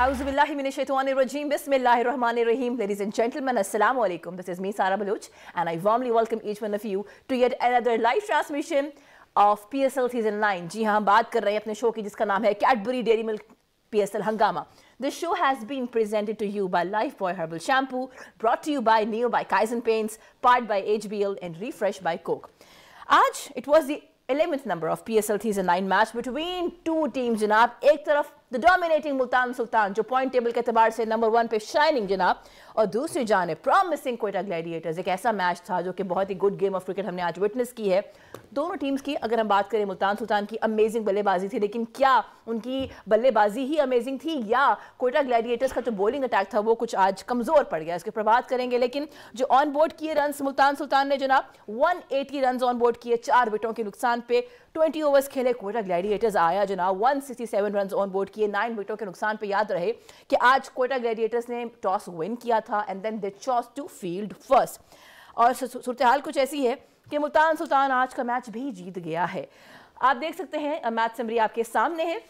Auzubillahiminashaitanirrajim. Bismillahirrahmanirrahim. Ladies and gentlemen, Assalamu alaikum. This is me, Sara Baloch, and I warmly welcome each one of you to yet another live transmission of PSL Season 9. जी हाँ, हम बात कर रहे हैं अपने show की जिसका नाम है Cadbury Dairy Milk PSL Hangama. This show has been presented to you by Lifebuoy Herbal Shampoo, brought to you by Neo by Kaizen Paints, powered by HBL and refreshed by Coke. आज it was the 11th number of PSL Season 9 match between two teams जनाब. एक तरफ the dominating Multan Sultan जो point table के एतबार से number 1 पे shining जनाब, और दूसरी जानिब प्रॉमिसिंग क्वेटा ग्लैडिएटर्स. एक ऐसा मैच था जो कि बहुत ही गुड गेम ऑफ क्रिकेट हमने आज विटनेस की है. दोनों टीम्स की अगर हम बात करें, मुल्तान सुल्तान की अमेजिंग बल्लेबाजी थी, लेकिन क्या उनकी बल्लेबाजी ही अमेजिंग थी या क्वेटा ग्लैडिएटर्स का जो बॉलिंग अटैक था वो कुछ आज कमज़ोर पड़ गया, इसके पर बात करेंगे. लेकिन जो ऑन बोर्ड किए रन मुल्तान सुल्तान ने जनाब 180 रन ऑन बोर्ड किए 4 विकेटों के नुकसान पे. 20 ओवर्स खेले क्वेटा ग्लैडिएटर्स आया जनाब 167 रन ऑन बोर्ड किए 9 विकेटों के नुकसान पे. याद रहे कि आज क्वेटा ग्लैडिएटर्स ने टॉस विन किया था and then they chose to field first. और सूरत हाल कुछ ऐसी है कि मुल्तान सुल्तान आज का मैच भी जीत गया है. आप देख सकते हैं मैच समरी आपके सामने है.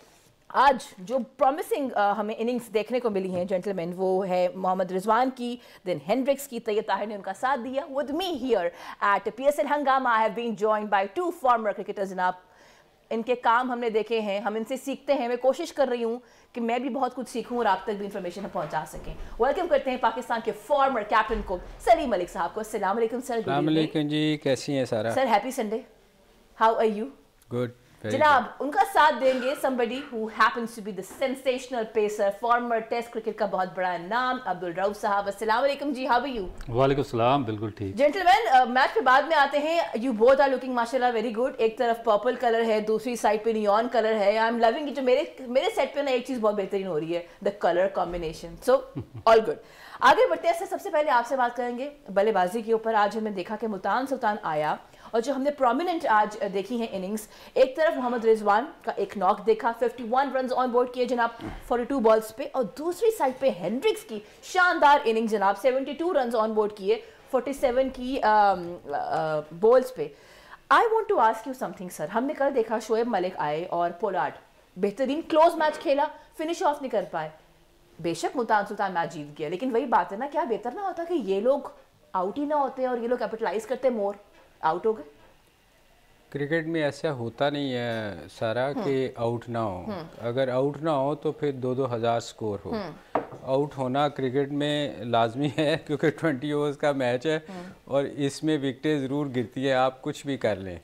आज जो प्रॉमिसिंग हमें इनिंग्स देखने को मिली हैं जेंटलमैन, वो है मोहम्मद रिजवान की, देन हेंड्रिक्स की. तैयब ताहिर ने उनका साथ दिया. With me here at PSL हंगामा I have been joined by 2 former cricketers जनाब. इनके काम हमने देखे हैं, हम इनसे सीखते हैं. मैं कोशिश कर रही हूँ कि मैं भी बहुत कुछ सीखूं और आप तक भी इंफॉर्मेशन पहुंचा सकें. वेलकम करते हैं पाकिस्तान के फॉर्मर कैप्टन को, सलीम मलिक साहब को. अस्सलाम वालेकुम सर. अस्सलाम वालेकुम जी, कैसी हैं Sara? Sir happy Sunday. How are you? Good. जनाब उनका साथ देंगे somebody who happens to be the sensational pacer, former test cricket का बहुत बड़ा नाम, अब्दुल रऊफ साहब. अस्सलाम वालेकुम जी, हाउ आर यू? वालेकुम सलाम, बिल्कुल ठीक. जेंटलमैन मैच पे बाद में आते हैं. यू बोथ आर लुकिंग माशाल्लाह वेरी गुड. एक तरफ पर्पल कलर है, दूसरी साइड पे नियॉन कलर है. I am loving it. जो मेरे सेट पे ना एक चीज बहुत बेहतरीन हो रही है, the colour combination. So all good. आगे बढ़ते हैं. सबसे पहले आपसे बात करेंगे बल्लेबाजी के ऊपर. आज हमने देखा कि मुल्तान सुल्तान आया और जो हमने प्रोमिनेंट आज देखी हैं इनिंग्स, एक तरफ मोहम्मद रिजवान का एक नॉक देखा, 51 रन ऑन बोर्ड किए जनाब 42 बॉल्स पे, और दूसरी साइड पे हेंड्रिक्स की शानदार इनिंग जनाब 72 रन ऑन बोर्ड किए 47 की बॉल्स पे. I want to ask you something sir. हमने कल देखा शोएब मलिक आए और पोलार्ड बेहतरीन क्लोज मैच खेला, फिनिश ऑफ नहीं कर पाए. बेशक मुल्तान सुल्तान मैच जीत गया, लेकिन वही बात है ना, क्या बेहतर ना होता कि ये लोग आउट ही ना होते और ये लोग कैपिटलाइज करते मोर. आउट हो गए. क्रिकेट में ऐसा होता नहीं है सारा कि आउट ना हो. अगर आउट ना हो तो फिर 2-2 हज़ार स्कोर हो. आउट होना क्रिकेट में लाजमी है क्योंकि 20 ओवर्स का मैच है और इसमें विकेटें ज़रूर गिरती है, आप कुछ भी कर लें.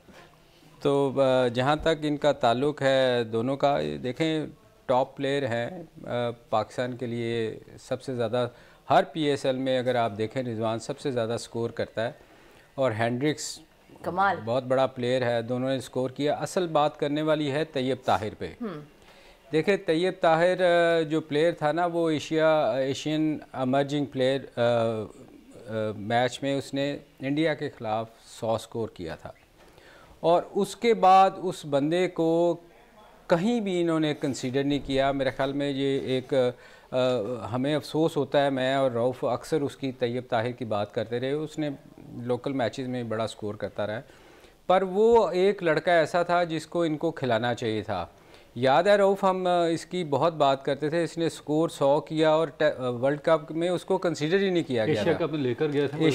तो जहाँ तक इनका ताल्लुक़ है दोनों का, देखें टॉप प्लेयर हैं पाकिस्तान के लिए. सबसे ज़्यादा हर PSL में अगर आप देखें रिजवान सबसे ज़्यादा स्कोर करता है और हेंड्रिक्स कमाल बहुत बड़ा प्लेयर है. दोनों ने स्कोर किया. असल बात करने वाली है तैयब ताहिर पे. देखिए तैयब ताहिर जो प्लेयर था ना, वो एशियन एमर्जिंग प्लेयर मैच में उसने इंडिया के ख़िलाफ़ 100 स्कोर किया था. और उसके बाद उस बंदे को कहीं भी इन्होंने कंसीडर नहीं किया. मेरे ख्याल में ये एक हमें अफसोस होता है. मैं और रऊफ़ अक्सर उसकी तैयब ताहिर की बात करते रहे. उसने लोकल मैचेस में बड़ा स्कोर करता रहा, पर वो एक लड़का ऐसा था जिसको इनको खिलाना चाहिए था. याद है रऊफ़, हम इसकी बहुत बात करते थे. इसने स्कोर 100 किया और वर्ल्ड कप में उसको कंसीडर ही नहीं किया गया. एशिया कप लेकर गया था,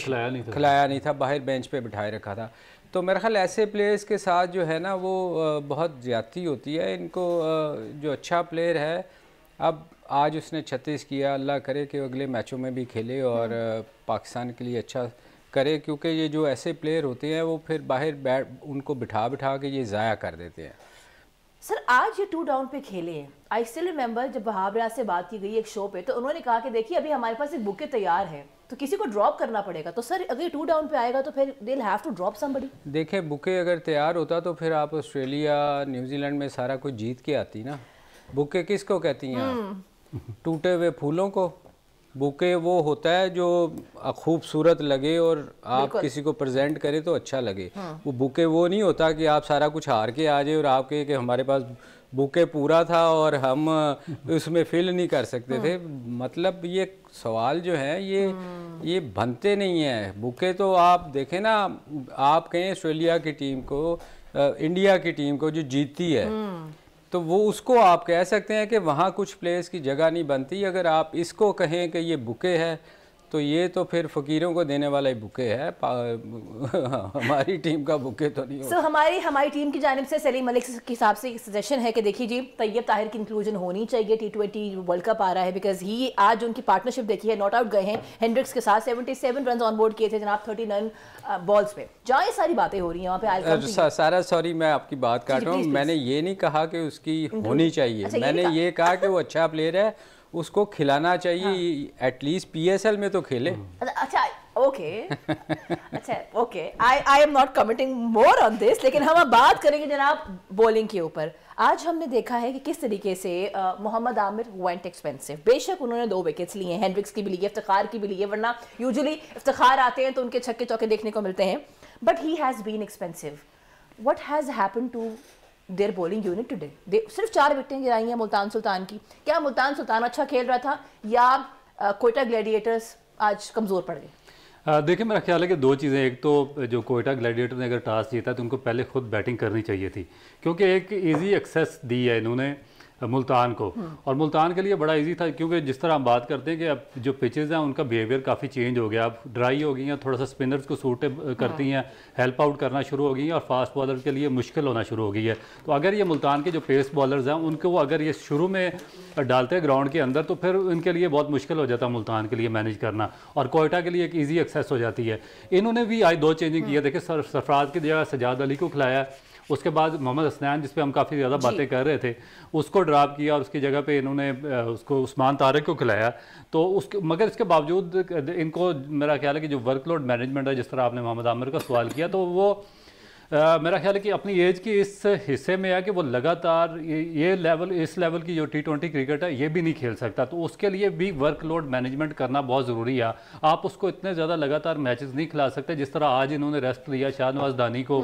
खिलाया नहीं था, बाहर बेंच पे बिठाए रखा था. तो मेरे ख्याल ऐसे प्लेयर्स के साथ जो है ना वो बहुत ज़्यादती होती है. इनको जो अच्छा प्लेयर है, अब आज उसने 36 किया, अल्लाह करे कि अगले मैचों में भी खेले और पाकिस्तान के लिए अच्छा करे, क्योंकि ये जो ऐसे प्लेयर होते हैं वो फिर बाहर उनको बिठा के ये ज़ाया कर देते हैं. सर आज ये 2 डाउन पे खेले हैं. आई स्टिल रिमेंबर जब वहाब रियाज से बात की गई एक शो पे, तो उन्होंने कहा कि देखिए अभी हमारे पास एक बुके तैयार है तो किसी को ड्रॉप करना पड़ेगा. तो सर अगर 2 डाउन पे आएगा तो फिर they will have to drop somebody. देखें बुके अगर तैयार होता तो फिर आप ऑस्ट्रेलिया न्यूजीलैंड में सारा कुछ जीत के आती ना. बुके किसको कहती हैं आप? टूटे हुए फूलों को. बुके वो होता है जो खूबसूरत लगे और आप किसी को प्रेजेंट करें तो अच्छा लगे. वो बुके वो नहीं होता कि आप सारा कुछ हार के आ जाए और आप कहे कि हमारे पास बुके पूरा था और हम उसमें फिल नहीं कर सकते थे. मतलब ये सवाल जो है ये बनते नहीं है. बुके तो आप देखें ना, आप कहें ऑस्ट्रेलिया की टीम को, इंडिया की टीम को जो जीतती है, तो वो उसको आप कह सकते हैं कि वहाँ कुछ प्लेयर्स की जगह नहीं बनती। अगर आप इसको कहें कि ये बुके है तो ये तो फिर फ़कीरों को देने वाला ही बुके है, हमारी टीम का बुके तो नहीं होगा। हमारी टीम की जानिब से सलीम मलिक के हिसाब से एक सजेशन है कि देखिए जी, तैयब ताहिर की इंक्लूजन होनी चाहिए। T20 वर्ल्ड कप आ रहा है, बिकॉज ही आज उनकी पार्टनरशिप देखी है, नॉट आउट गए हैं हेंड्रिक्स के साथ, 77 रन ऑन बोर्ड किए थे जनाब 39 बॉल्स पे। जहाँ ये सारी बातें हो रही हैं वहाँ पे सारा सॉरी मैं आपकी बात काट रहा हूँ, मैंने ये नहीं कहा कि उसकी होनी चाहिए, मैंने ये कहा कि वो अच्छा प्लेयर है, उसको खिलाना चाहिए, एटलीस्ट PSL में तो खेले। अच्छा ओके अच्छा okay, I am not committing more on this, लेकिन हम अब बात करेंगे जनाब बॉलिंग के ऊपर। आज हमने देखा है कि किस तरीके से मोहम्मद आमिर वेंट एक्सपेंसिव। बेशक उन्होंने 2 विकेट्स लिए, हेंड्रिक्स की भी ली है, इफ्तिखार की भी ली है, वरना यूजुअली इफ्तिखार आते हैं तो उनके छक्के चौके देखने को मिलते हैं, but he has been expensive. What has happened to their bowling unit today? सिर्फ 4 विकेटें गिराई हैं मुल्तान सुल्तान की। क्या मुल्तान सुल्तान अच्छा खेल रहा था या कोयटा ग्लैडिएटर्स आज कमज़ोर पड़ गए? देखिए, मेरा ख्याल है कि 2 चीज़ें। एक तो जो कोयटा ग्लैडिएटर ने अगर टॉस जीता तो उनको पहले खुद बैटिंग करनी चाहिए थी, क्योंकि एक इजी एक्सेस दी है इन्होंने मुल्तान को, और मुल्तान के लिए बड़ा इजी था, क्योंकि जिस तरह हम बात करते हैं कि अब जो पिचेज़ हैं उनका बिहेवियर काफ़ी चेंज हो गया, अब ड्राई हो गई हैं, थोड़ा सा स्पिनर्स को सूट करती हैं, हेल्प आउट करना शुरू हो गई हैं, और फास्ट बॉलर के लिए मुश्किल होना शुरू हो गई है। तो अगर ये मुल्तान के जो पेस बॉलर्स हैं उनको वो अगर ये शुरू में डालते ग्राउंड के अंदर तो फिर इनके लिए बहुत मुश्किल हो जाता मुल्तान के लिए मैनेज करना, और कोयटा के लिए एक ईजी एक्सेस हो जाती है। इन्होंने भी आज 2 चेंजिंग की है। देखिए, सरफराज की जगह सजाद अली को खिलाया, उसके बाद मोहम्मद हसनैन, जिस पे हम काफ़ी ज़्यादा बातें कर रहे थे, उसको ड्रॉप किया, और उसकी जगह पे इन्होंने उसको उस्मान तारिक को खिलाया। तो उसके मगर इसके बावजूद इनको, मेरा ख्याल है कि जो वर्कलोड मैनेजमेंट है, जिस तरह आपने मोहम्मद आमिर का सवाल किया, तो वो मेरा ख्याल है कि अपनी एज की इस हिस्से में है कि वो लगातार इस लेवल की जो T20 क्रिकेट है ये भी नहीं खेल सकता, तो उसके लिए भी वर्कलोड मैनेजमेंट करना बहुत ज़रूरी है। आप उसको इतने ज़्यादा लगातार मैचेस नहीं खिला सकते, जिस तरह आज इन्होंने रेस्ट दिया शाहनवाज दानी को।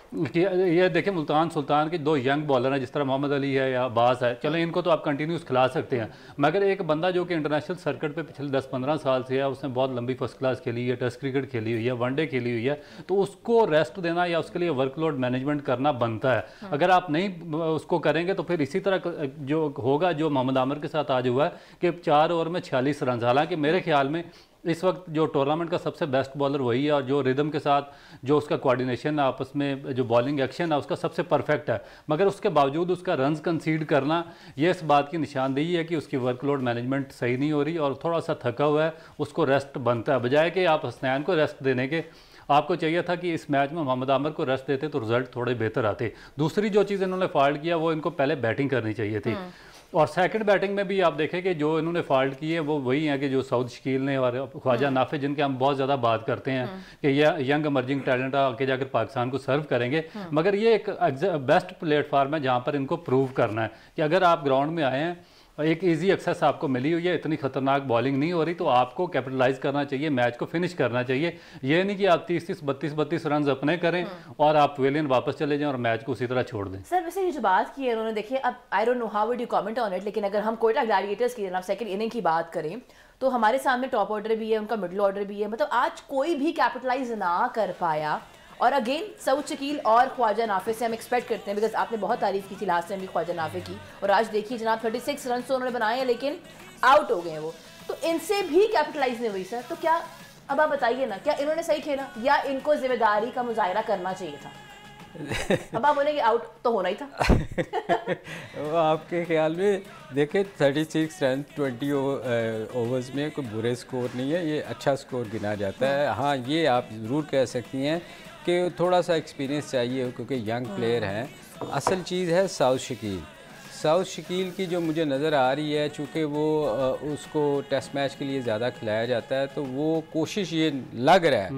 कि ये देखें, मुल्तान सुल्तान के 2 यंग बॉलर हैं, जिस तरह मोहम्मद अली है या अब्बास है, चलो इनको तो आप कंटिन्यूस खिला सकते हैं, मगर एक बंदा जो कि इंटरनेशनल सर्किट पे पिछले 10-15 साल से है, उसने बहुत लंबी फर्स्ट क्लास खेली है, टेस्ट क्रिकेट खेली हुई है, वनडे खेली हुई है, तो उसको रेस्ट देना या उसके लिए वर्कलोड मैनेजमेंट करना बनता है। अगर आप नहीं उसको करेंगे तो फिर इसी तरह जो होगा, जो मोहम्मद आमिर के साथ आज हुआ है कि 4 ओवर में 46 रन। हालांकि मेरे ख्याल में इस वक्त जो टूर्नामेंट का सबसे बेस्ट बॉलर वही है, और जो रिदम के साथ जो उसका कोऑर्डिनेशन है आपस में, जो बॉलिंग एक्शन है उसका सबसे परफेक्ट है, मगर उसके बावजूद उसका रन्स कंसीड करना ये इस बात की निशानदेही है कि उसकी वर्कलोड मैनेजमेंट सही नहीं हो रही और थोड़ा सा थका हुआ है, उसको रेस्ट बनता है। बजाय कि आप हसनैन को रेस्ट देने के, आपको चाहिए था कि इस मैच में मोहम्मद आमिर को रेस्ट देते तो रिजल्ट थोड़े बेहतर आते। दूसरी जो चीज़ इन्होंने फॉल्ट किया वो इनको पहले बैटिंग करनी चाहिए थी, और सेकंड बैटिंग में भी आप देखें कि जो इन्होंने फॉल्ट किए हैं वो वही हैं कि जो सऊद शकील ने और ख्वाजा नाफिज, जिनके हम बहुत ज़्यादा बात करते हैं कि ये यंग इमर्जिंग टैलेंट आके जाकर पाकिस्तान को सर्व करेंगे, मगर ये एक बेस्ट प्लेटफार्म है जहाँ पर इनको प्रूव करना है कि अगर आप ग्राउंड में आए हैं, एक इजी एक्सेस आपको मिली हुई है, इतनी खतरनाक बॉलिंग नहीं हो रही, तो आपको कैपिटलाइज करना चाहिए, मैच को फिनिश करना चाहिए। ये नहीं कि आप 30-32 रन अपने करें और आप पवेलियन वापस चले जाएं और मैच को उसी तरह छोड़ दें। सर, वैसे ये जो बात की है उन्होंने, देखिए अब I don't know how would you comment on it, लेकिन अगर हम कोयटा ग्लैडिएटर्स की जनाब सेकंड इनिंग की बात करें तो हमारे सामने टॉप ऑर्डर भी है, उनका मिडिल ऑर्डर भी है, मतलब आज कोई भी कैपिटलाइज ना कर पाया। और अगेन सऊद शकील और ख्वाजा नाफे से हम एक्सपेक्ट करते हैं, बिकॉज आपने बहुत तारीफ की थी लास्ट टाइम भी ख्वाजा नाफे की, और आज देखिए जनाब 36 रन तो उन्होंने बनाए हैं लेकिन आउट हो गए हैं वो, तो इनसे भी कैपिटलाइज नहीं हुई सर। तो क्या अब आप बताइए ना, क्या इन्होंने सही खेला या इनको जिम्मेदारी का मुजाहरा करना चाहिए था? अब आप बोलेंगे आउट तो होना ही था। वो आपके ख्याल में देखें 36 रन 20 ओवर्स में कोई बुरे स्कोर नहीं है, ये अच्छा स्कोर गिना जाता है। हाँ, ये आप ज़रूर कह सकती हैं कि थोड़ा सा एक्सपीरियंस चाहिए क्योंकि यंग प्लेयर हैं। असल चीज़ है सऊद शकील की जो मुझे नज़र आ रही है, चूँकि वो उसको टेस्ट मैच के लिए ज़्यादा खिलाया जाता है, तो वो कोशिश ये लग रहा है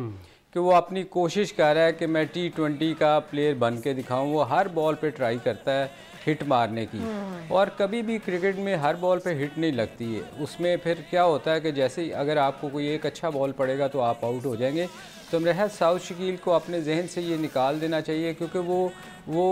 कि वो अपनी कोशिश कर रहा है कि मैं T20 का प्लेयर बन के दिखाऊँ। वो हर बॉल पे ट्राई करता है हिट मारने की, और कभी भी क्रिकेट में हर बॉल पे हिट नहीं लगती है। उसमें फिर क्या होता है कि जैसे अगर आपको कोई एक अच्छा बॉल पड़ेगा तो आप आउट हो जाएंगे। तो मेरा ख्याल सऊद शकील को अपने जहन से ये निकाल देना चाहिए, क्योंकि वो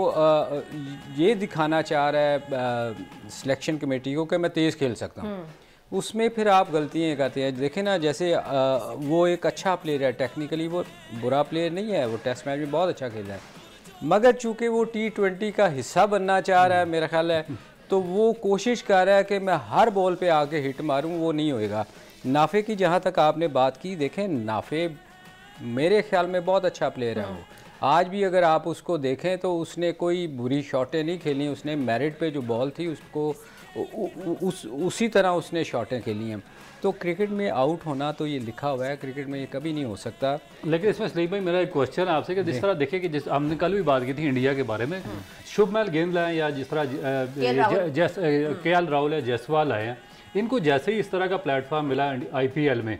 ये दिखाना चाह रहा है सिलेक्शन कमेटी को कि मैं तेज़ खेल सकता हूँ। उसमें फिर आप गलतियाँ करते हैं। देखें ना, जैसे वो एक अच्छा प्लेयर है, टेक्निकली वो बुरा प्लेयर नहीं है, वो टेस्ट मैच में बहुत अच्छा खेला है, मगर चूंकि वो T20 का हिस्सा बनना चाह रहा है मेरा ख्याल है, तो वो कोशिश कर रहा है कि मैं हर बॉल पे आके हिट मारूं, वो नहीं होएगा। नाफे की जहाँ तक आपने बात की, देखें नाफे मेरे ख्याल में बहुत अच्छा प्लेयर है वो। आज भी अगर आप उसको देखें तो उसने कोई बुरी शॉटें नहीं खेली, उसने मेरिट पे जो बॉल थी उसको उसी तरह उसने शॉटें खेली हैं। तो क्रिकेट में आउट होना तो ये लिखा हुआ है, क्रिकेट में ये कभी नहीं हो सकता। लेकिन इसमें सलीम भाई मेरा एक क्वेश्चन है आपसे कि जिस तरह देखिए कि जिस हमने कल भी बात की थी इंडिया के बारे में, शुभमन गिल हैं या जिस तरह KL राहुल है, जायसवाल आए हैं, इनको जैसे ही इस तरह का प्लेटफॉर्म मिला IPL में,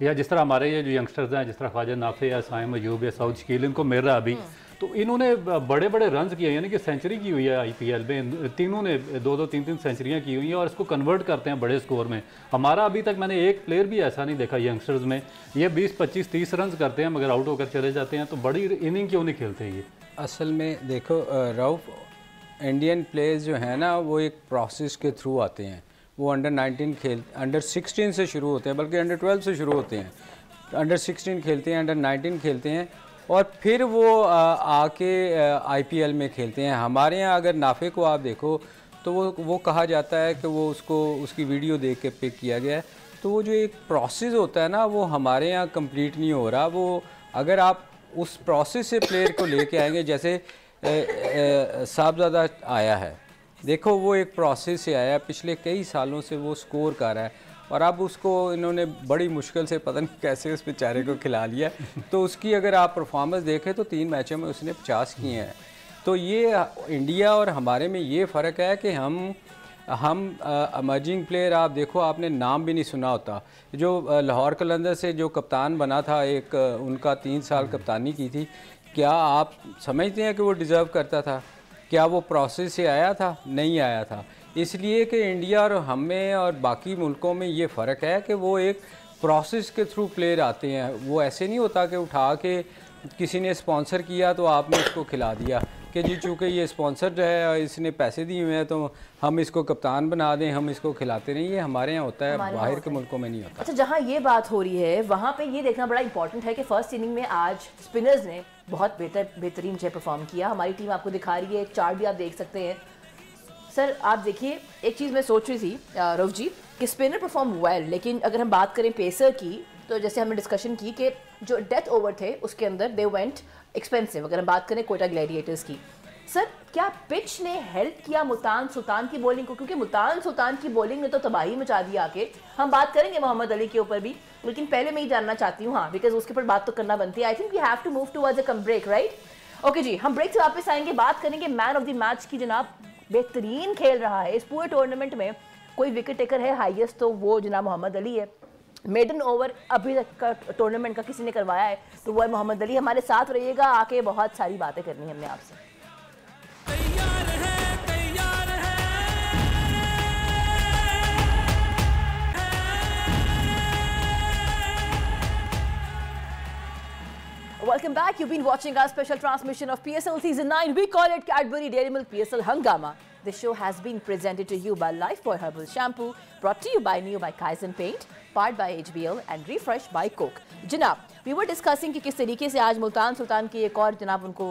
या जिस तरह हमारे ये जो यंगस्टर्स हैं जिस तरह ख्वाजा नाफे या साइम अयूब या साउथ शकील, इनको मिल रहा अभी, तो इन्होंने बड़े बड़े रन किए, यानी कि सेंचुरी की हुई है IPL में, तीनों ने 2-2 3-3 सेंचुरियाँ की हुई हैं और इसको कन्वर्ट करते हैं बड़े स्कोर में। हमारा अभी तक मैंने एक प्लेयर भी ऐसा नहीं देखा यंगस्टर्स में, ये 20-25-30 रन करते हैं मगर आउट होकर चले जाते हैं, तो बड़ी इनिंग क्यों नहीं खेलते ये? असल में देखो रऊफ, इंडियन प्लेयर्स जो हैं ना वो एक प्रोसेस के थ्रू आते हैं। वो अंडर 16 से शुरू होते हैं, बल्कि अंडर 12 से शुरू होते हैं, अंडर 16 खेलते हैं, अंडर 19 खेलते हैं और फिर वो आके IPL में खेलते हैं। हमारे यहाँ अगर नाफे को आप देखो तो वो कहा जाता है कि वो उसकी वीडियो देख के पिक किया गया है। तो वो जो एक प्रोसेस होता है ना वो हमारे यहाँ कंप्लीट नहीं हो रहा। वो अगर आप उस प्रोसेस से प्लेयर को लेके आएंगे, जैसे साहबजादा आया है, देखो वो एक प्रोसेस से आया, पिछले कई सालों से वो स्कोर कर रहा है और अब उसको इन्होंने बड़ी मुश्किल से पता नहीं कैसे उस बेचारे को खिला लिया। तो उसकी अगर आप परफॉर्मेंस देखें तो 3 मैचों में उसने 50 किए हैं। तो ये इंडिया और हमारे में ये फ़र्क है कि हम अमर्जिंग प्लेयर, आप देखो आपने नाम भी नहीं सुना होता, जो लाहौर कलंदर से जो कप्तान बना था, एक उनका 3 साल कप्तानी की थी, क्या आप समझते हैं कि वो डिज़र्व करता था? क्या वो प्रोसेस से आया था? नहीं आया था। इसलिए कि इंडिया और हमें और बाकी मुल्कों में ये फ़र्क है कि वो एक प्रोसेस के थ्रू प्लेयर आते हैं। वो ऐसे नहीं होता कि उठा के किसी ने स्पॉन्सर किया तो आपने इसको खिला दिया कि जी चूँकि ये स्पॉन्सर है, इसने पैसे दिए हुए हैं तो हम इसको कप्तान बना दें, हम इसको खिलाते नहीं। ये हमारे यहाँ होता है, बाहर के मुल्कों में नहीं होता। अच्छा, जहाँ ये बात हो रही है वहाँ पे ये देखना बड़ा इंपॉर्टेंट है कि फर्स्ट इनिंग में आज स्पिनर्स ने बहुत बेहतरीन जो परफॉर्म किया। हमारी टीम आपको दिखा रही है, एक चार्ट भी आप देख सकते हैं। सर आप देखिए, एक चीज़ मैं सोच रही थी रऊफ जी कि स्पिनर परफॉर्म वेल, लेकिन अगर हम बात करें पेसर की तो जैसे हमने डिस्कशन की कि जो डेथ ओवर थे उसके अंदर दे वेंट एक्सपेंसिव। अगर हम बात करें कोयटा ग्लैडिएटर्स की, सर क्या पिच ने हेल्प किया मुल्तान सुल्तान की बॉलिंग को? क्योंकि मुल्तान सुल्तान की बॉलिंग ने तो तबाही मचा दी आके। हम बात करेंगे मोहम्मद अली के ऊपर भी, लेकिन पहले मैं ही जानना चाहती हूँ, हाँ बिकॉज उसके ऊपर बात तो करना बनती है। I think we have to move towards a come break, right? Okay ji, हम ब्रेक से वापस आएंगे, बात करेंगे मैन ऑफ द मैच की। जनाब बेहतरीन खेल रहा है इस पूरे टूर्नामेंट में, कोई विकेट टेकर है हाईएस्ट तो वो जनाब मोहम्मद अली है। मेडन ओवर अभी तक का टूर्नामेंट का किसी ने करवाया है तो वो है मोहम्मद अली। हमारे साथ रहिएगा, आके बहुत सारी बातें करनी है हमने आपसे। Welcome back. You've been watching our special transmission of PSL Season 9. We call it Cadbury Dairy Milk PSL Hangama. This show has been presented to you by Lifebuoy Herbal Shampoo, brought to you by Neo by Kaizen Paint, powered by HBL and refreshed by Coke. जनाब, we were discussing कि किस तरीके से आज मुल्तान सुल्तान की एक और जनाब उनको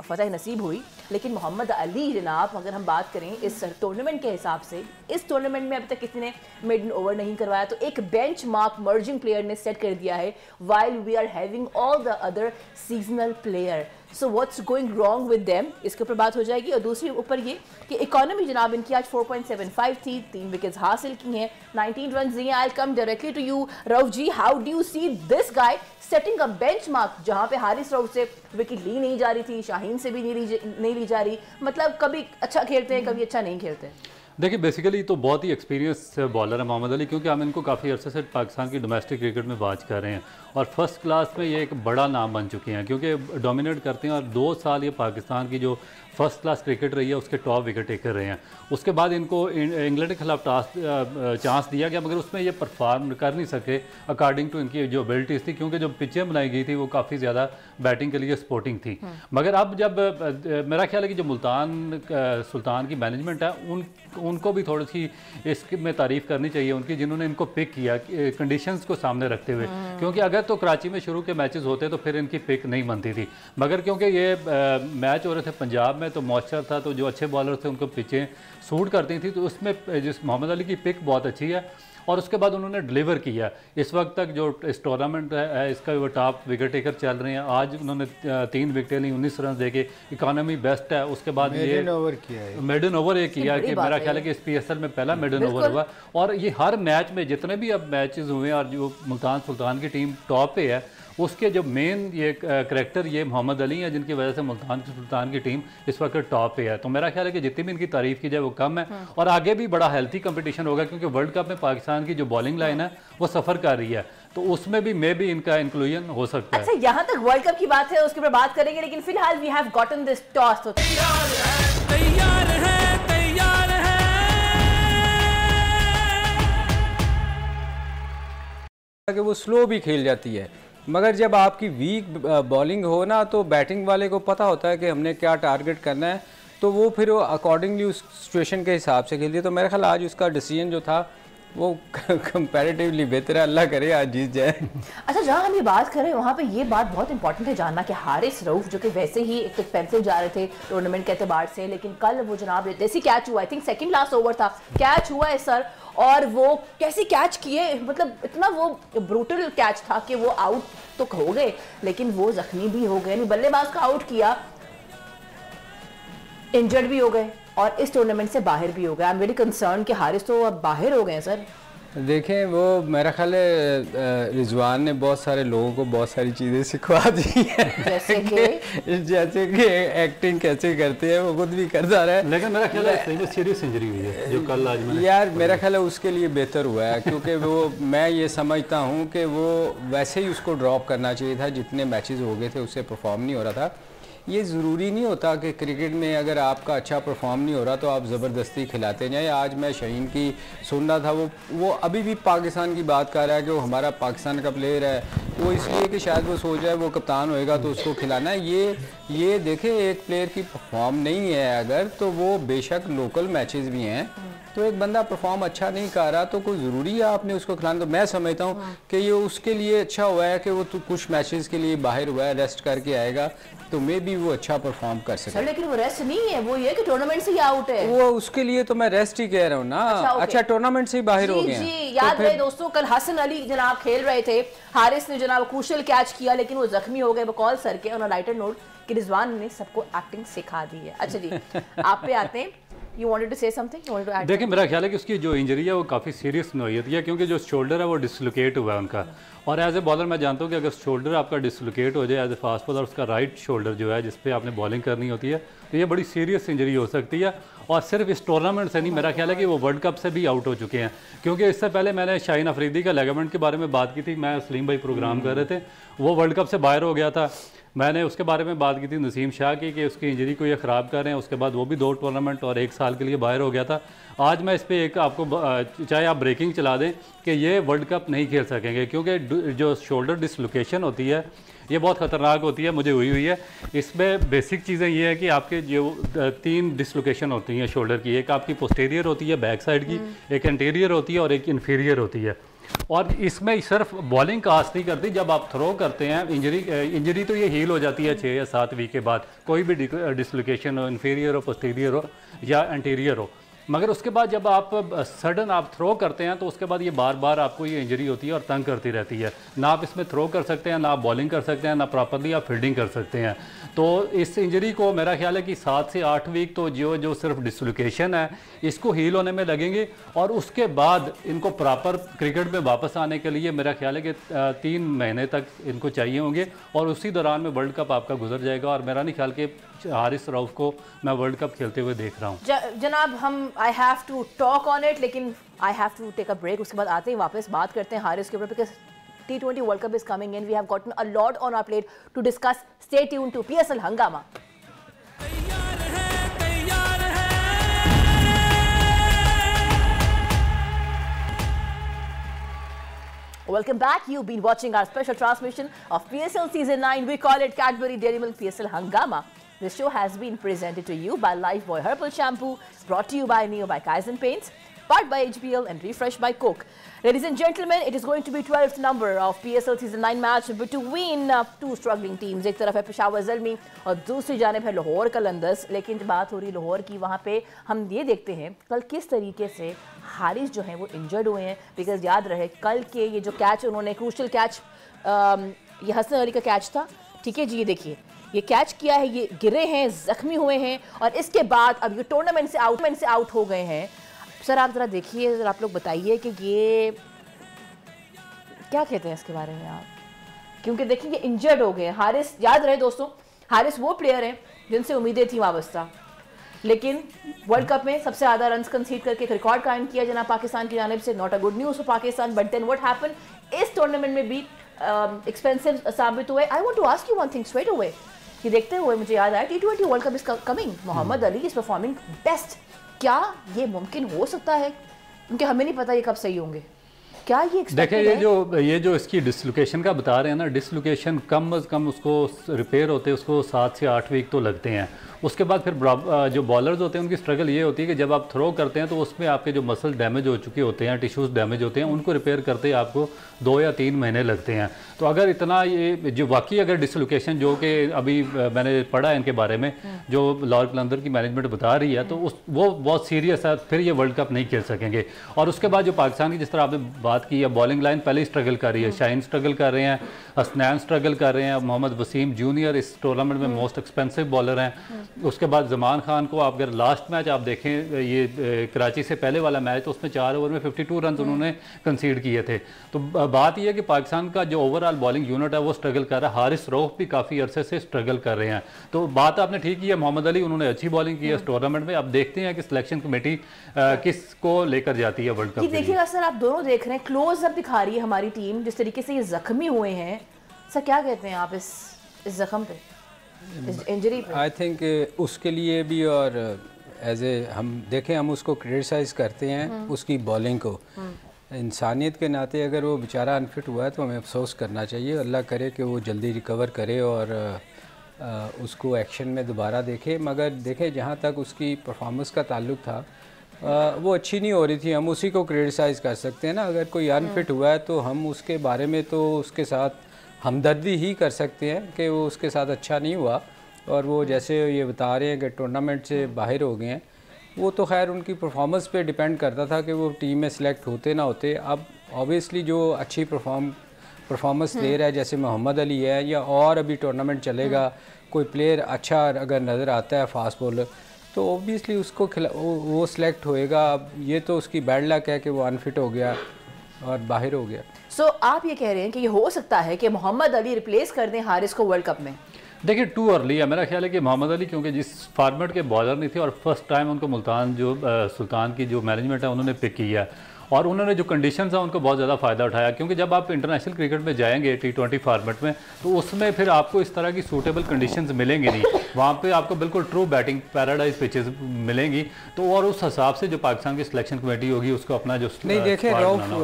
फतह नसीब हुई, लेकिन मोहम्मद अली जनाब अगर हम बात करें इस टूर्नामेंट के हिसाब से, इस टूर्नामेंट में अभी तक किसी ने मेडन ओवर नहीं करवाया, तो एक बेंच मार्क मर्जिंग प्लेयर ने सेट कर दिया है, while we are having all the other seasonal player. So what's going wrong with them, इसके ऊपर बात हो जाएगी। और दूसरी ऊपर ये कि इकोनॉमी जनाब इनकी आज 4.75 थी, 3 विकेट्स हासिल की हैं, 19 रन दिए। I come directly to you Rauf ji, how do you see this guy setting a benchmark, जहां पे हारिस रऊफ से विकेट ली नहीं जा रही थी, शाहीन से भी नहीं ली जा रही, मतलब कभी अच्छा खेलते हैं कभी अच्छा नहीं खेलते। देखिए बेसिकली तो बहुत ही एक्सपीरियंस बॉलर है मोहम्मद अली, क्योंकि हम इनको काफ़ी अरसे से पाकिस्तान की डोमेस्टिक क्रिकेट में वाच कर रहे हैं और फर्स्ट क्लास में ये एक बड़ा नाम बन चुके हैं, क्योंकि डोमिनेट करते हैं और 2 साल ये पाकिस्तान की जो फर्स्ट क्लास क्रिकेट रही है उसके टॉप विकेट टेकर रहे हैं। उसके बाद इनको इंग्लैंड के खिलाफ चांस दिया गया, मगर उसमें ये परफॉर्म कर नहीं सके अकॉर्डिंग टू इनकी जो एबिलिटीज़ थी, क्योंकि जो पिचें बनाई गई थी वो काफ़ी ज़्यादा बैटिंग के लिए सपोर्टिंग थी। मगर अब जब मेरा ख्याल है कि जो मुल्तान सुल्तान की मैनेजमेंट है उनको भी थोड़ी सी इसमें तारीफ़ करनी चाहिए उनकी, जिन्होंने इनको पिक किया कंडीशंस को सामने रखते हुए, क्योंकि अगर तो कराची में शुरू के मैचेस होते तो फिर इनकी पिक नहीं बनती थी, मगर क्योंकि ये मैच हो रहे थे पंजाब में तो मॉइस्चर था, तो जो अच्छे बॉलर थे उनको पिचें सूट करती थी, तो उसमें जिस मोहम्मद अली की पिक बहुत अच्छी है और उसके बाद उन्होंने डिलीवर किया। इस वक्त तक जो इस टूर्नामेंट है इसका वो टॉप विकेट टेकर चल रहे हैं। आज उन्होंने 3 विकेटें ली, 19 रन देके, इकॉनमी बेस्ट है। उसके बाद ये मेडन ओवर ये किया कि मेरा ख्याल है कि इस PSL में पहला मेडन ओवर हुआ, और ये हर मैच में जितने भी अब मैचेस हुए और जो मुल्तान सुल्तान की टीम टॉप पे है, उसके जो मेन ये करैक्टर ये मोहम्मद अली है, जिनकी वजह से मुल्तान सुल्तान की टीम इस वक्त टॉप पे है। तो मेरा ख्याल है कि जितनी भी इनकी तारीफ की जाए वो कम है, और आगे भी बड़ा हेल्थी कंपटीशन होगा, क्योंकि वर्ल्ड कप में पाकिस्तान की जो बॉलिंग लाइन है वो सफ़र कर रही है, तो उसमें भी मे भी इनका इंक्लूजन हो सकता है। अच्छा, यहाँ तक वर्ल्ड कप की बात है, उसके ऊपर बात करेंगे, लेकिन फिलहाल we have gotten this toss. तो तैयार है कि वो स्लो भी खेल जाती है, मगर जब आपकी वीक बॉलिंग हो ना, तो बैटिंग वाले को पता होता है कि हमने क्या टारगेट करना है, तो वो फिर अकॉर्डिंगली उस सिचुएशन के हिसाब से खेलती है। तो मेरा ख्याल आज उसका डिसीजन जो था वो कंपैरेटिवली बेहतर है, अल्लाह करे आज जीत जाए। अच्छा, जहाँ हम ये बात कर रहे हैं वहाँ पे ये बात बहुत इंपॉर्टेंट है जानना कि हारिस रऊफ जो कि वैसे ही एक एक्सपेंसिव जा रहे थे टूर्नामेंट के एतबार से, लेकिन कल वो जनाब जैसे कैच हुआ, I think second last over था, कैच हुआ है सर, और वो कैसे कैच किए, मतलब इतना वो ब्रूटल कैच था कि वो आउट तो हो गए लेकिन वो जख्मी भी हो गए, बल्लेबाज का आउट किया, इंजर्ड भी हो गए और इस टूर्नामेंट से बाहर भी हो गए। आई एम वेरी कंसर्न कि हारिस तो अब बाहर हो गए सर। देखें, वो मेरा ख्याल है रिजवान ने बहुत सारे लोगों को बहुत सारी चीज़ें सिखवा दी हैं, जैसे कि एक्टिंग कैसे करते हैं, वो खुद भी करता रहा है। लेकिन मेरा ख्याल है सीरियस इंजरी हुई है जो कल आज मैंने यार मेरा ख्याल है उसके लिए बेहतर हुआ है, क्योंकि वो मैं ये समझता हूँ कि वो वैसे ही उसको ड्रॉप करना चाहिए था, जितने मैचेस हो गए थे उससे परफॉर्म नहीं हो रहा था। ये ज़रूरी नहीं होता कि क्रिकेट में अगर आपका अच्छा परफॉर्म नहीं हो रहा तो आप ज़बरदस्ती खिलाते जाएं। आज मैं शहीन की सुन रहा था, वो अभी भी पाकिस्तान की बात कर रहा है कि वो हमारा पाकिस्तान का प्लेयर है, वो इसलिए कि शायद वो सोच रहा है वो कप्तान होएगा तो उसको खिलाना है। ये देखें, एक प्लेयर की परफॉर्म नहीं है अगर, तो वो बेशक लोकल मैचेस भी हैं, तो एक बंदा परफॉर्म अच्छा नहीं कर रहा तो कोई ज़रूरी है आपने उसको खिलाना। तो मैं समझता हूँ कि ये उसके लिए अच्छा हुआ है कि वो तो कुछ मैचेस के लिए बाहर हुआ है, रेस्ट करके आएगा तो मे भी वो अच्छा परफॉर्म कर सके। लेकिन वो रेस्ट नहीं है, वो ये कि टूर्नामेंट से ही आउट है। वो उसके लिए तो मैं रेस्ट ही कह रहा हूँ ना। अच्छा, टूर्नामेंट से ही बाहर हो गए। जी, याद रहे दोस्तों, कल हसन अली जनाब खेल रहे थे, हारिस ने जनाब क्रूशियल कैच किया लेकिन वो जख्मी हो गए बकौल सर के। और राइटर नोट कि रिजवान ने सबको एक्टिंग सिखा दी है। अच्छा जी, आप पे आते हैं। You wanted to say something? You wanted to add? देखिए, मेरा ख्याल है कि उसकी जो इंजरी है वो काफ़ी सीरियस नौयत है, क्योंकि जो शोल्डर है वो डिसलोकेट हुआ है उनका, और एज ए बॉलर मैं जानता हूँ कि अगर शोल्डर आपका डिसलोकेट हो जाए एज ए फास्ट बॉलर, उसका राइट शोल्डर जो है जिस पे आपने बॉलिंग करनी होती है, तो ये बड़ी सीरियस इंजरी हो सकती है। और सिर्फ इस टूर्नामेंट से नहीं, मेरा ख्याल है कि वो वर्ल्ड कप से भी आउट हो चुके हैं, क्योंकि इससे पहले मैंने शाहीन अफरीदी का लेगामेंट के बारे में बात की थी, मैं सलीम भाई प्रोग्राम कर रहे थे, वो वर्ल्ड कप से बाहर हो गया था। मैंने उसके बारे में बात की थी नसीम शाह की कि उसकी इंजरी को ये ख़राब कर रहे हैं, उसके बाद वो भी 2 टूर्नामेंट और 1 साल के लिए बाहर हो गया था। आज मैं इस पर एक आपको चाहे आप ब्रेकिंग चला दें कि ये वर्ल्ड कप नहीं खेल सकेंगे, क्योंकि जो शोल्डर डिसलोकेशन होती है ये बहुत ख़तरनाक होती है, मुझे हुई है। इसमें बेसिक चीज़ें ये है कि आपके जो 3 डिसलोकेशन होती हैं शोल्डर की, एक आपकी पोस्टीरियर होती है बैक साइड की, एक एंटीरियर होती है और एक इन्फीरियर होती है। और इसमें सिर्फ बॉलिंग कास्ट नहीं करती, जब आप थ्रो करते हैं इंजरी तो ये हील हो जाती है 6 या 7 वीक के बाद, कोई भी डिसलोकेशन हो, इन्फीरियर हो, पोस्टीरियर हो या एंटीरियर हो, मगर उसके बाद जब आप सडन आप थ्रो करते हैं तो उसके बाद ये बार बार आपको ये इंजरी होती है और तंग करती रहती है। ना आप इसमें थ्रो कर सकते हैं, ना आप बॉलिंग कर सकते हैं, ना प्रॉपरली आप फील्डिंग कर सकते हैं। तो इस इंजरी को मेरा ख्याल है कि 7 से 8 वीक तो जो सिर्फ डिसलोकेशन है इसको हील होने में लगेंगे, और उसके बाद इनको प्रॉपर क्रिकेट में वापस आने के लिए मेरा ख्याल है कि 3 महीने तक इनको चाहिए होंगे, और उसी दौरान में वर्ल्ड कप आपका गुजर जाएगा। और मेरा नहीं ख्याल कि हारिस रऊफ को मैं वर्ल्ड कप खेलते हुए देख रहा हूँ। जनाब, हम I have to talk on it, लेकिन I have to take a break. उसके बाद आते ही वापस बात करते हैं हारिस के ऊपर, because T20 World Cup is coming in. We have gotten a lot on our plate to discuss. Stay tuned to PSL Hangama. Welcome back. You've been watching our special transmission of PSL Season 9. We call it Cadbury Dairy Milk PSL Hangama. This show has been presented to you by Lifebuoy Herbal Shampoo, brought to you by Neo by Kaizen Paints, powered by HBL and refreshed by Coke. Ladies and gentlemen, it is going to be 12th number of PSL Season 9 match between two struggling teams. एक तरफ है पेशावर ज़ल्मी और दूसरी जानिब है लाहौर कलंदर्स। लेकिन जब बात हो रही लाहौर की, वहाँ पे हम ये देखते हैं कल किस तरीके से हारिस जो हैं वो इंजर्ड हुए हैं। बिकॉज याद रहे कल के ये जो कैच उन्होंने क्रूशल कैच, ये हसन अली का कैच था, ठीक है जी, ये देखिए ये कैच किया है, ये गिरे हैं, जख्मी हुए हैं और इसके बाद अब ये टूर्नामेंट से आउट हो गए हैं। सर आप ज़रा देखिए, आप लोग बताइए कि ये क्या कहते हैं इसके बारे में आप, क्योंकि देखिए ये इंजर्ड हो गए। हारिस, याद रहे दोस्तों, हारिस वो प्लेयर हैं जिनसे उम्मीदें थी वाबस्ता, लेकिन वर्ल्ड कप में सबसे ज़्यादा रन्स कंसीड करके एक रिकॉर्ड कायम किया जनाब पाकिस्तान की जानिब से। Not a good news for Pakistan, but then what happen, इस टूर्नामेंट में भी एक्सपेंसिव साबित हुए। I want to ask you one thing straight away, कि देखते हुए मुझे याद आया T20 world cup is coming, Mohammad Ali is performing best. क्या ये मुमकिन हो सकता है? क्योंकि हमें नहीं पता ये कब सही होंगे। क्या ये देखिए ये जो इसकी डिसलोकेशन का बता रहे हैं ना, डिसलोकेशन कम अज़ कम उसको रिपेयर होते उसको 7 से 8 वीक तो लगते हैं। उसके बाद फिर जो बॉलर्स होते हैं उनकी स्ट्रगल ये होती है कि जब आप थ्रो करते हैं तो उसमें आपके जो मसल डैमेज हो चुके होते हैं, टिश्यूज़ डैमेज होते हैं, उनको रिपेयर करते आपको 2 या 3 महीने लगते हैं। तो अगर इतना ये जो वाकई अगर डिसलोकेशन जो कि अभी मैंने पढ़ा है इनके बारे में, जो लाहौर कलंदर की मैनेजमेंट बता रही है, तो वो बहुत सीरियस है, फिर ये वर्ल्ड कप नहीं खेल सकेंगे। और उसके बाद जो पाकिस्तान की जिस तरह आपने बात की है, बॉलिंग लाइन पहले ही स्ट्रगल कर रही है, शाहीन स्ट्रगल कर रहे हैं, हसनैन स्ट्रगल कर रहे हैं, मोहम्मद वसीम जूनियर इस टूर्नामेंट में मोस्ट एक्सपेंसिव बॉलर हैं। उसके बाद जमान खान को आप अगर लास्ट मैच आप देखें, ये कराची से पहले वाला मैच, तो उसमें 4 ओवर में 52 रन उन्होंने कंसीड किए थे। तो बात यह है कि पाकिस्तान का जो ओवरऑल बॉलिंग यूनिट है वो स्ट्रगल कर रहा है। हारिस रऊफ भी काफ़ी अरसे से स्ट्रगल कर रहे हैं। तो बात आपने ठीक की है, मोहम्मद अली उन्होंने अच्छी बॉलिंग की है इस टूर्नामेंट में। अब देखते हैं कि सिलेक्शन कमेटी किसको लेकर जाती है वर्ल्ड कप। देखिएगा सर, आप दोनों देख रहे हैं, क्लोज अप दिखा रही है हमारी टीम, जिस तरीके से ये जख्मी हुए हैं। सर क्या कहते हैं आप इस जख्म पे, इस इंजरी पे? आई थिंक उसके लिए भी, और एज ए हम देखें, हम उसको क्रिटिसाइज़ करते हैं उसकी बॉलिंग को, इंसानियत के नाते अगर वो बेचारा अनफिट हुआ है तो हमें अफसोस करना चाहिए। अल्लाह करे कि वो जल्दी रिकवर करे और उसको एक्शन में दोबारा देखे। मगर देखें, जहाँ तक उसकी परफॉर्मेंस का ताल्लुक था, वो अच्छी नहीं हो रही थी। हम उसी को क्रिटिसाइज़ कर सकते हैं ना। अगर कोई अनफिट हुआ है तो हम उसके बारे में तो उसके साथ हमदर्दी ही कर सकते हैं कि वो उसके साथ अच्छा नहीं हुआ। और वो जैसे ये बता रहे हैं कि टूर्नामेंट से बाहर हो गए हैं, वो तो खैर उनकी परफॉर्मेंस पे डिपेंड करता था कि वो टीम में सिलेक्ट होते ना होते। अब ऑब्वियसली जो अच्छी परफॉर्मेंस दे रहा है, जैसे मोहम्मद अली है, या और अभी टूर्नामेंट चलेगा, कोई प्लेयर अच्छा अगर नज़र आता है फास्ट बॉलर, तो ऑब्वियसली उसको वो सिलेक्ट होएगा। अब ये तो उसकी बैड लक है कि वो अनफिट हो गया और बाहर हो गया। सो आप ये कह रहे हैं कि ये हो सकता है कि मोहम्मद अली रिप्लेस कर दें हारिस को वर्ल्ड कप में? देखिए, टू अर्ली है। मेरा ख्याल है कि मोहम्मद अली क्योंकि जिस फॉर्मेट के बॉलर नहीं थे और फर्स्ट टाइम उनको मुल्तान जो सुल्तान की जो मैनेजमेंट है उन्होंने पिक किया है, और उन्होंने जो कंडीशंस हैं उनको बहुत ज़्यादा फ़ायदा उठाया। क्योंकि जब आप इंटरनेशनल क्रिकेट में जाएंगे T20 फॉर्मेट में, तो उसमें फिर आपको इस तरह की सूटेबल कंडीशंस मिलेंगी नहीं। वहाँ पे आपको बिल्कुल ट्रू बैटिंग पैराडाइज पिचेस मिलेंगी। तो और उस हिसाब से जो पाकिस्तान की सिलेक्शन कमेटी होगी उसको अपना जो नहीं, देखें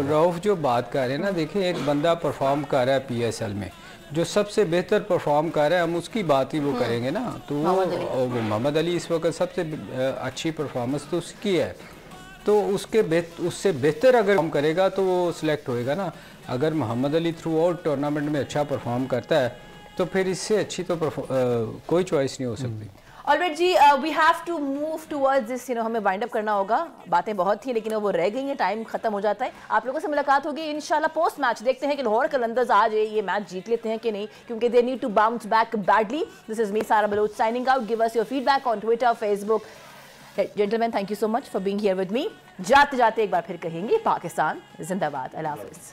रऊफ जो बात कर रहे हैं ना, देखें एक बंदा परफॉर्म कर रहा है PSL में, जो सबसे बेहतर परफॉर्म कर रहा है, हम उसकी बात ही वो करेंगे ना। तो मोहम्मद अली इस वक्त सबसे अच्छी परफॉर्मेंस तो उसकी है, तो उससे बेहतर अगर हम करेगा तो वो सिलेक्ट होएगा ना। अगर Mohammad Ali throughout tournament में अच्छा परफॉर्म करता है तो फिर इससे अच्छी तो कोई चॉइस नहीं हो सकती। ऑलराइट जी, we have to move towards this, हमें वाइंड अप करना होगा। बातें बहुत थी लेकिन वो रह गई हैं, टाइम खत्म हो जाता है। आप लोगों से मुलाकात होगी इंशाल्लाह पोस्ट मैच। देखते हैं कि लाहौर कलंदर्स आज ये मैच जीत लेते हैं कि नहीं, क्योंकि they need to bounce back badly. This is me Sara Baloch signing out. Give us your feedback on Twitter, Facebook. Gentleman, thank you so much for being here with me. जाते जाते एक बार फिर कहेंगे, पाकिस्तान जिंदाबाद। अल्लाह हाफिज़।